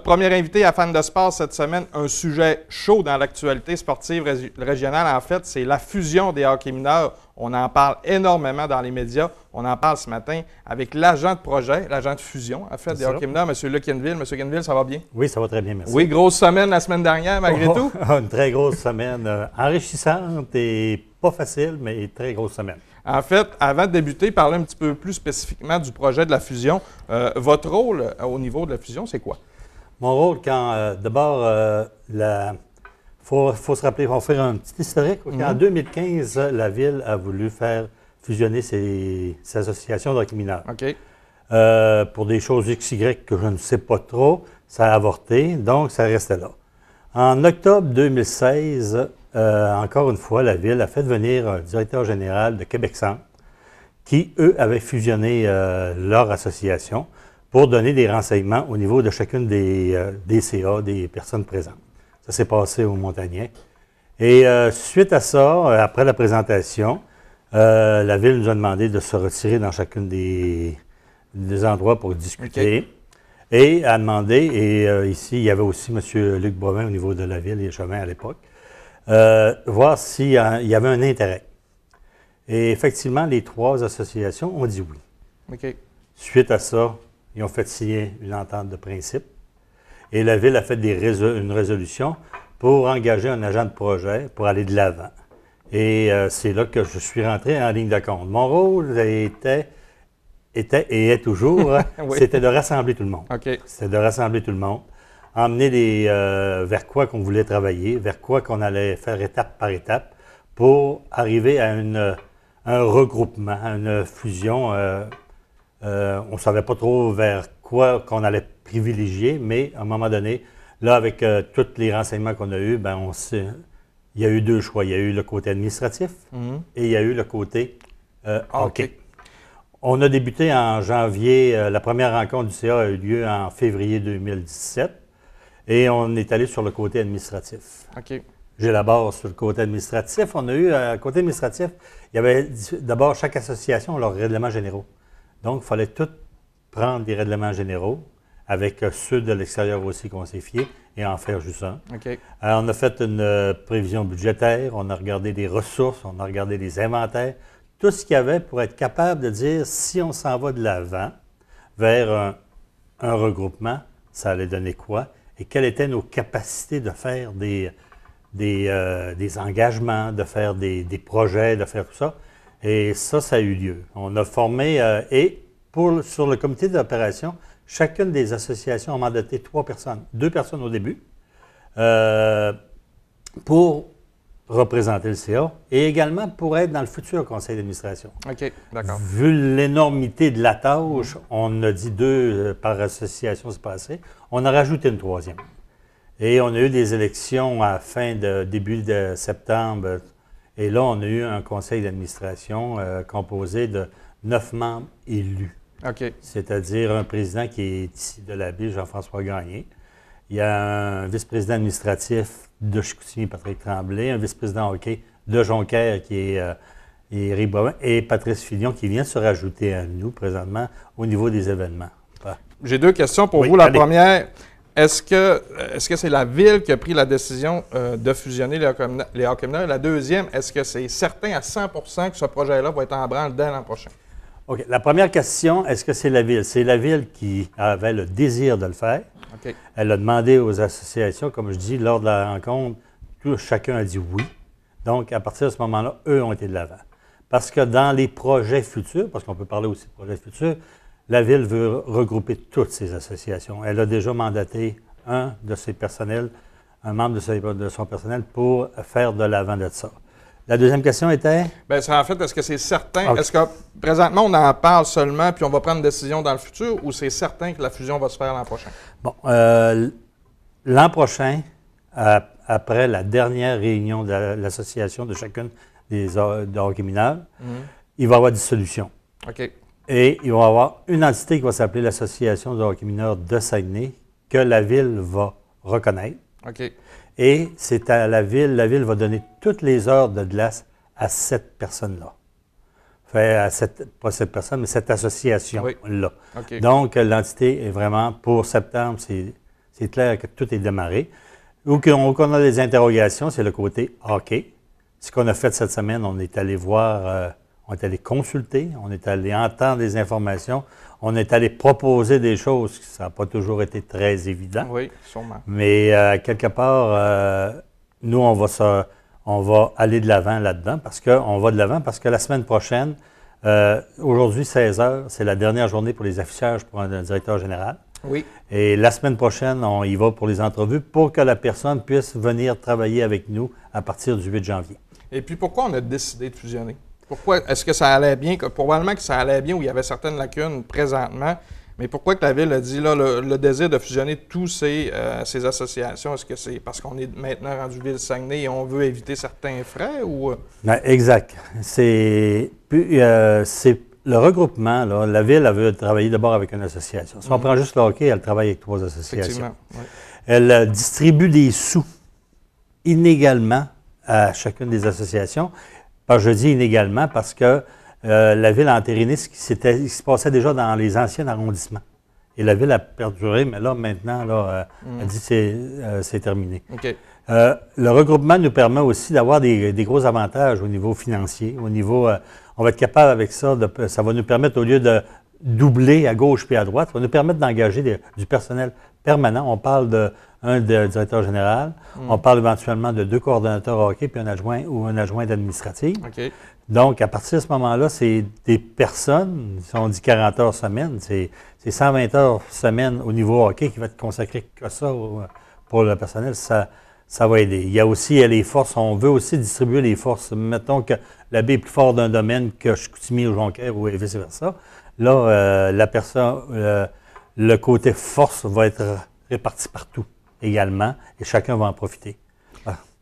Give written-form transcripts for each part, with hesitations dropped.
notre premier invité à Fans de sport cette semaine, un sujet chaud dans l'actualité sportive régionale. En fait, c'est la fusion des hockey mineurs. On en parle énormément dans les médias. On en parle ce matin avec l'agent de projet, l'agent de fusion, en fait, des hockey mineurs, M. Luc Hainneville. M. Hainneville, ça va bien? Oui, ça va très bien, merci. Oui, grosse semaine la semaine dernière, malgré tout. Une très grosse semaine, enrichissante et pas facile, mais très grosse semaine. En fait, avant de débuter, parler un petit peu plus spécifiquement du projet de la fusion. Votre rôle au niveau de la fusion, c'est quoi? Mon rôle, d'abord, faut se rappeler, on va faire un petit historique. En 2015, la Ville a voulu faire fusionner ses associations de hockey mineurs. OK. Pour des choses XY que je ne sais pas trop, ça a avorté, donc ça restait là. En octobre 2016, encore une fois, la Ville a fait venir un directeur général de Québec Centre qui, eux, avaient fusionné leur association pour donner des renseignements au niveau de chacune des CA, des personnes présentes. Ça s'est passé au Montagnier. Et suite à ça, après la présentation, la Ville nous a demandé de se retirer dans chacune des endroits pour discuter. Okay. Et a demandé, et ici, il y avait aussi M. Luc Brovin au niveau de la Ville et Chemin à l'époque, voir s'il y avait un intérêt. Et effectivement, les trois associations ont dit oui. OK. Suite à ça, ils ont fait signer une entente de principe. Et la Ville a fait une résolution pour engager un agent de projet pour aller de l'avant. Et c'est là que je suis rentré en ligne de compte. Mon rôle était et est toujours, oui. C'était de rassembler tout le monde. OK. C'était de rassembler tout le monde, emmener vers quoi qu'on voulait travailler, vers quoi qu'on allait faire étape par étape pour arriver à un regroupement, à une fusion. On ne savait pas trop vers quoi qu'on allait privilégier, mais à un moment donné, là, avec tous les renseignements qu'on a eus, il y a eu deux choix. Il y a eu le côté administratif et il y a eu le côté hockey. On a débuté en janvier. La première rencontre du CA a eu lieu en février 2017 et on est allé sur le côté administratif. OK. J'élabore sur le côté administratif. On a eu, côté administratif, il y avait d'abord chaque association leurs règlements généraux. Donc, il fallait tout prendre des règlements généraux avec ceux de l'extérieur aussi qu'on s'est fié et en faire juste un. OK. On a fait une prévision budgétaire, on a regardé des ressources, on a regardé des inventaires, tout ce qu'il y avait pour être capable de dire si on s'en va de l'avant vers un regroupement, ça allait donner quoi et quelles étaient nos capacités de faire des engagements, de faire des projets, de faire tout ça. Et ça a eu lieu. On a formé, sur le comité d'opération, chacune des associations a mandaté 3 personnes, 2 personnes au début, pour représenter le CA et également pour être dans le futur conseil d'administration. OK, d'accord. Vu l'énormité de la tâche, on a dit 2 par association, c'est passé. On a rajouté une 3e. Et on a eu des élections à début de septembre. Et là, on a eu un conseil d'administration composé de 9 membres élus. OK. C'est-à-dire un président qui est ici de la Ville, Jean-François Gagné. Il y a un vice-président administratif de Chicoutimi, Patrick Tremblay, un vice-président hockey de Jonquière qui est Éric Brovin, et Patrice Filion qui vient se rajouter à nous présentement au niveau des événements. J'ai 2 questions pour vous. La première, est-ce que c'est la Ville qui a pris la décision de fusionner les hockey mineurs? La deuxième, est-ce que c'est certain à 100% que ce projet-là va être en branle dès l'an prochain? OK. La première question, est-ce que c'est la Ville? C'est la Ville qui avait le désir de le faire. Okay. Elle a demandé aux associations, comme je dis, lors de la rencontre, chacun a dit oui. Donc, à partir de ce moment-là, eux ont été de l'avant. Parce que dans les projets futurs, parce qu'on peut parler aussi de projets futurs, la Ville veut regrouper toutes ces associations. Elle a déjà mandaté un de ses personnels, un membre de son personnel pour faire de l'avant de ça. La deuxième question était? Bien, en fait, est-ce que c'est certain? Okay. Est-ce que présentement, on en parle seulement puis on va prendre une décision dans le futur ou c'est certain que la fusion va se faire l'an prochain? Bon, l'an prochain, après la dernière réunion de l'association de chacune des hockey mineurs, il va y avoir dissolution. OK. Et il va y avoir une entité qui va s'appeler l'Association de hockey mineurs de Saguenay que la Ville va reconnaître. OK. Et c'est à la Ville va donner toutes les heures de glace à cette personne-là. Enfin, pas cette personne, mais cette association-là. Oui. Okay. Donc, l'entité est vraiment, pour septembre, c'est clair que tout est démarré. Où qu'on a des interrogations, c'est le côté hockey. Ce qu'on a fait cette semaine, on est allé voir, on est allé consulter, on est allé entendre des informations, on est allé proposer des choses, ça n'a pas toujours été très évident. Oui, sûrement. Mais quelque part, nous, on va aller de l'avant là-dedans, parce que la semaine prochaine, aujourd'hui, 16 heures, c'est la dernière journée pour les affichages pour un directeur général. Oui. Et la semaine prochaine, on y va pour les entrevues pour que la personne puisse venir travailler avec nous à partir du 8 janvier. Et puis, pourquoi on a décidé de fusionner? Pourquoi? Est-ce que ça allait bien? Probablement que ça allait bien, où il y avait certaines lacunes présentement. Mais pourquoi que la Ville a dit là, le désir de fusionner tous ces associations? Est-ce que c'est parce qu'on est maintenant rendu Ville-Saguenay et on veut éviter certains frais? Ou... Bien, exact. C'est le regroupement. Là, la Ville, elle veut travailler d'abord avec une association. Si on prend juste le hockey, elle travaille avec 3 associations. Oui. Elle distribue des sous inégalement à chacune des associations. Je dis inégalement parce que la Ville a entériné ce qui se passait déjà dans les anciens arrondissements. Et la Ville a perduré, mais là, maintenant, elle dit que c'est terminé. Okay. Le regroupement nous permet aussi d'avoir des gros avantages au niveau financier. Au niveau, on va être capable avec ça, ça va nous permettre, au lieu de doubler à gauche puis à droite, ça va nous permettre d'engager du personnel permanent. On parle d'un directeur général, on parle éventuellement de 2 coordonnateurs hockey puis un adjoint ou un adjoint d'administratif. Okay. Donc, à partir de ce moment-là, c'est des personnes, si on dit 40 heures semaine, c'est 120 heures semaine au niveau hockey qui va être consacré que ça pour le personnel. Ça va aider. Il y a aussi les forces. On veut aussi distribuer les forces. Mettons que la baie est plus fort d'un domaine que Chicoutimi ou Jonquière ou vice-versa. Là, la personne, le côté force va être réparti partout également et chacun va en profiter.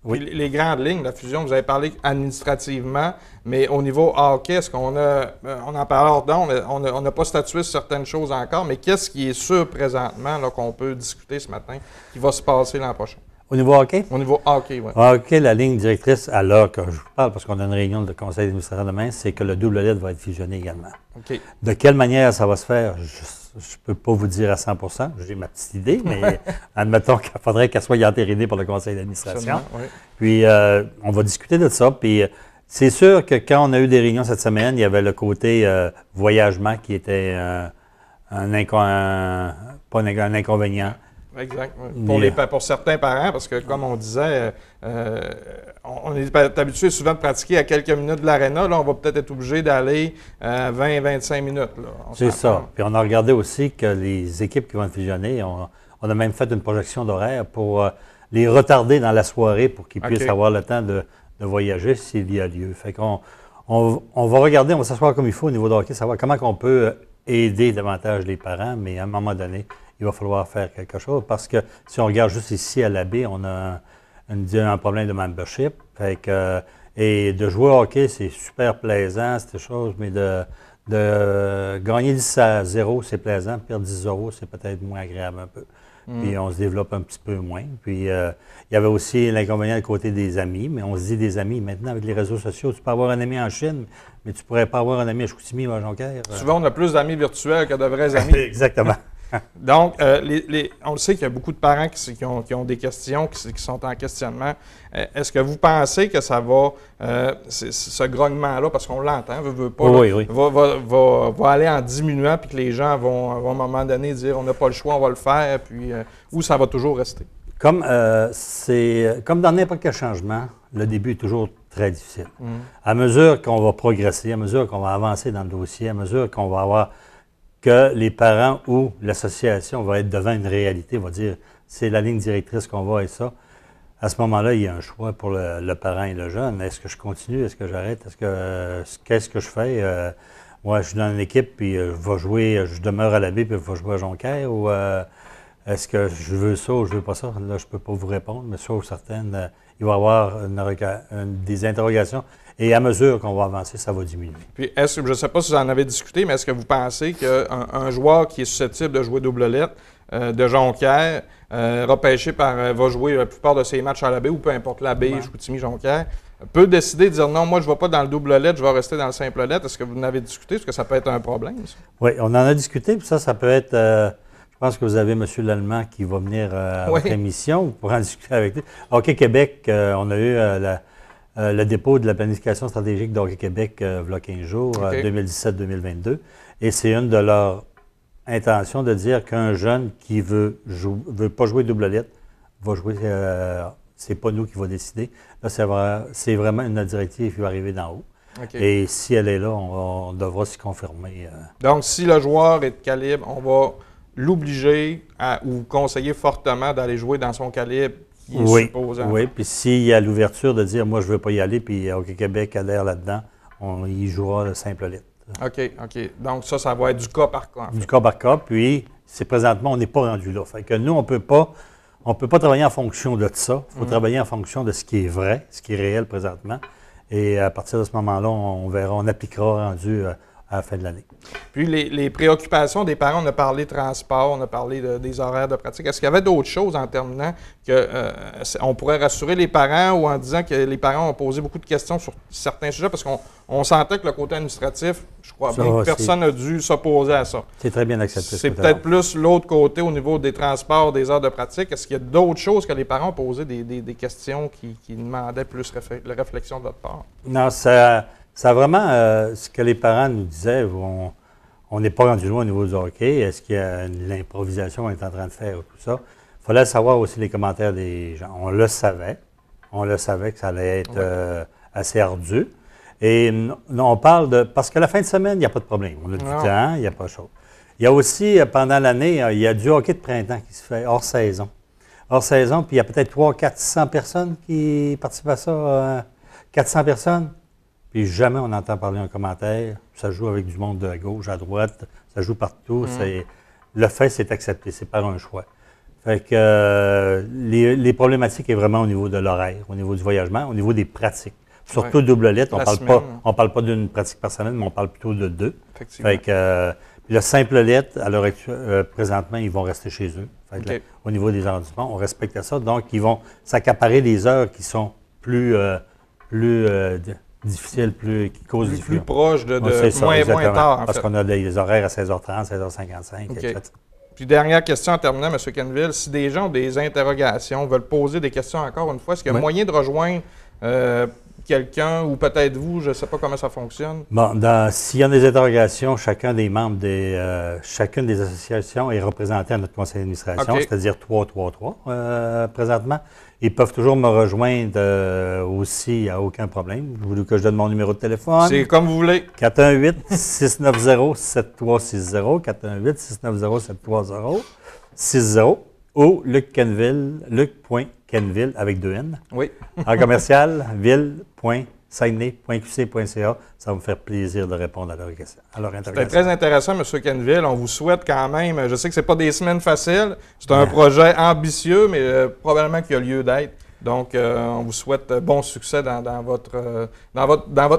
Oui. Les grandes lignes de la fusion, vous avez parlé administrativement, mais au niveau hockey, est-ce qu'on a, on en parle hors d'onde, on n'a pas statué sur certaines choses encore, mais qu'est-ce qui est sûr présentement qu'on peut discuter ce matin qui va se passer l'an prochain? Au niveau hockey? Au niveau hockey, oui. Hockey, la ligne directrice, à l'heure que je vous parle, parce qu'on a une réunion de conseil d'administration demain, c'est que le double lettre va être fusionné également. Okay. De quelle manière ça va se faire? Je ne peux pas vous dire à 100 %. J'ai ma petite idée, mais admettons qu'il faudrait qu'elle soit entérinée par le conseil d'administration. Oui. Puis, on va discuter de ça. Puis, c'est sûr que quand on a eu des réunions cette semaine, il y avait le côté voyagement qui était un inconvénient. Exact. Pour certains parents, parce que comme on disait, on est habitué souvent de pratiquer à quelques minutes de l'aréna. Là, on va peut-être être obligé d'aller 20-25 minutes. C'est ça. Puis on a regardé aussi que les équipes qui vont fusionner, on a même fait une projection d'horaire pour les retarder dans la soirée pour qu'ils puissent avoir le temps de voyager s'il y a lieu. Fait qu'on va regarder, on va s'asseoir comme il faut au niveau de hockey, savoir comment on peut aider davantage les parents, mais à un moment donné, il va falloir faire quelque chose parce que si on regarde juste ici à la baie, on a un problème de membership. Fait que, et de jouer au hockey, c'est super plaisant, cette chose, mais de gagner 10-0, c'est plaisant. Perdre 10 €, c'est peut-être moins agréable un peu. Puis on se développe un petit peu moins. Puis il y avait aussi l'inconvénient du côté des amis, mais on se dit des amis. Maintenant, avec les réseaux sociaux, tu peux avoir un ami en Chine, mais tu ne pourrais pas avoir un ami à Chicoutimi ou à Jonquière. Souvent, on a plus d'amis virtuels que de vrais amis. Exactement. Donc, on le sait qu'il y a beaucoup de parents qui ont des questions, qui sont en questionnement. Est-ce que vous pensez que ça va, ce grognement-là, parce qu'on l'entend, veut pas, oui. va aller en diminuant, puis que les gens vont, à un moment donné, dire on n'a pas le choix, on va le faire, puis ou ça va toujours rester? Comme dans n'importe quel changement, le début est toujours très difficile. À mesure qu'on va progresser, à mesure qu'on va avancer dans le dossier, à mesure qu'on va avoir que les parents ou l'association va être devant une réalité, va dire c'est la ligne directrice qu'on va et ça. À ce moment-là, il y a un choix pour le parent et le jeune. Est-ce que je continue? Est-ce que j'arrête? Qu'est-ce que je fais? Moi, je suis dans une équipe, puis je vais jouer, je demeure à la baie, puis je vais jouer à Jonquière, ou est-ce que je veux ça ou je veux pas ça? Là, je ne peux pas vous répondre, mais chose certaine, il va y avoir des interrogations. Et à mesure qu'on va avancer, ça va diminuer. Puis, je ne sais pas si vous en avez discuté, mais est-ce que vous pensez qu'un joueur qui est susceptible de jouer double lettre de Jonquière, repêché va jouer la plupart de ses matchs à la baie, ou peu importe la baie, Chicoutimi, Jonquière, peut décider de dire non, moi je ne vais pas dans le double lettre, je vais rester dans le simple lettre? Est-ce que vous en avez discuté? Est-ce que ça peut être un problème, ça? Oui, on en a discuté, puis ça peut être... je pense que vous avez M. Lallemand qui va venir à Oui. votre émission. Vous pourrez en discuter avec lui. Hockey Québec, on a eu le dépôt de la planification stratégique de Hockey Québec il y a 15 jours, OK. 2017-2022. Et c'est une de leurs intentions de dire qu'un jeune qui veut pas jouer double lettre va jouer. C'est pas nous qui va décider. Là, c'est vraiment une directive qui va arriver d'en haut. OK. Et si elle est là, on devra s'y confirmer. Donc, si le joueur est de calibre, on va l'obliger ou conseiller fortement d'aller jouer dans son calibre qui est supposé. Oui, puis s'il y a l'ouverture de dire « moi, je ne veux pas y aller », puis Hockey Québec adhère là-dedans, on y jouera le simple lettre. OK. Donc, ça va être du cas par cas. En fait. Du cas par cas, puis présentement, on n'est pas rendu là. Fait que nous, on peut pas travailler en fonction de ça. Il faut travailler en fonction de ce qui est vrai, ce qui est réel présentement. Et à partir de ce moment-là, on verra, on appliquera rendu à la fin de l'année. Puis les préoccupations des parents, on a parlé transport, on a parlé des horaires de pratique. Est-ce qu'il y avait d'autres choses en terminant qu'on pourrait rassurer les parents ou en disant que les parents ont posé beaucoup de questions sur certains sujets? Parce qu'on sentait que le côté administratif, je crois bien que personne n'a dû s'opposer à ça. C'est très bien accepté. C'est peut-être plus l'autre côté au niveau des transports, des heures de pratique. Est-ce qu'il y a d'autres choses que les parents ont posé, des questions qui demandaient plus de réflexion de votre part? Non, ça vraiment, ce que les parents nous disaient, on n'est pas rendu loin au niveau du hockey. Est-ce qu'il y a l'improvisation qu'on est en train de faire ou tout ça? Il fallait savoir aussi les commentaires des gens. On le savait que ça allait être assez ardu. Et on parle de... Parce que la fin de semaine, il n'y a pas de problème. On a du temps, il n'y a pas de chose. Il y a aussi, pendant l'année, il y a du hockey de printemps qui se fait hors saison. Hors saison, puis il y a peut-être 300-400 personnes qui participent à ça. 400 personnes. Puis jamais on entend parler un commentaire. Ça joue avec du monde de gauche, à droite. Ça joue partout. Le fait, c'est accepté. C'est par un choix. Fait que les problématiques est vraiment au niveau de l'horaire, au niveau du voyagement, au niveau des pratiques. Surtout double lettre. On parle pas d'une pratique par semaine, mais on parle plutôt de deux. Fait que le simple lettre, à l'heure actuelle, présentement, ils vont rester chez eux. Fait que, au niveau des arrondissements, on respecte ça. Donc, ils vont s'accaparer des heures qui sont plus difficiles, qui causent du plus proche de moins tard. Parce qu'on a des horaires à 16h30, 16h55, etc. Puis dernière question en terminant, M. Kenville. Si des gens ont des interrogations, veulent poser des questions encore une fois, est-ce qu'il y a moyen de rejoindre quelqu'un ou peut-être vous, je ne sais pas comment ça fonctionne? Bon, s'il y a des interrogations, chacun des membres chacune des associations est représenté à notre conseil d'administration, c'est-à-dire 333 présentement. Ils peuvent toujours me rejoindre aussi, il n'y a aucun problème. Vous voulez que je donne mon numéro de téléphone? C'est comme vous voulez. 418-690-7360, 418-690-7360, ou Luc.Kenville avec 2 N. Oui. En commercial, ville.saguenay.qc.ca. Ça va me faire plaisir de répondre à leurs questions. C'était très intéressant, M. Kenville. On vous souhaite quand même, je sais que ce n'est pas des semaines faciles, c'est un projet ambitieux, mais probablement qu'il y a lieu d'être. Donc, on vous souhaite bon succès dans votre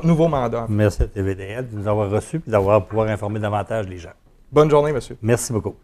nouveau mandat. Merci à TVDL de nous avoir reçus et d'avoir pouvoir informer davantage les gens. Bonne journée, monsieur. Merci beaucoup.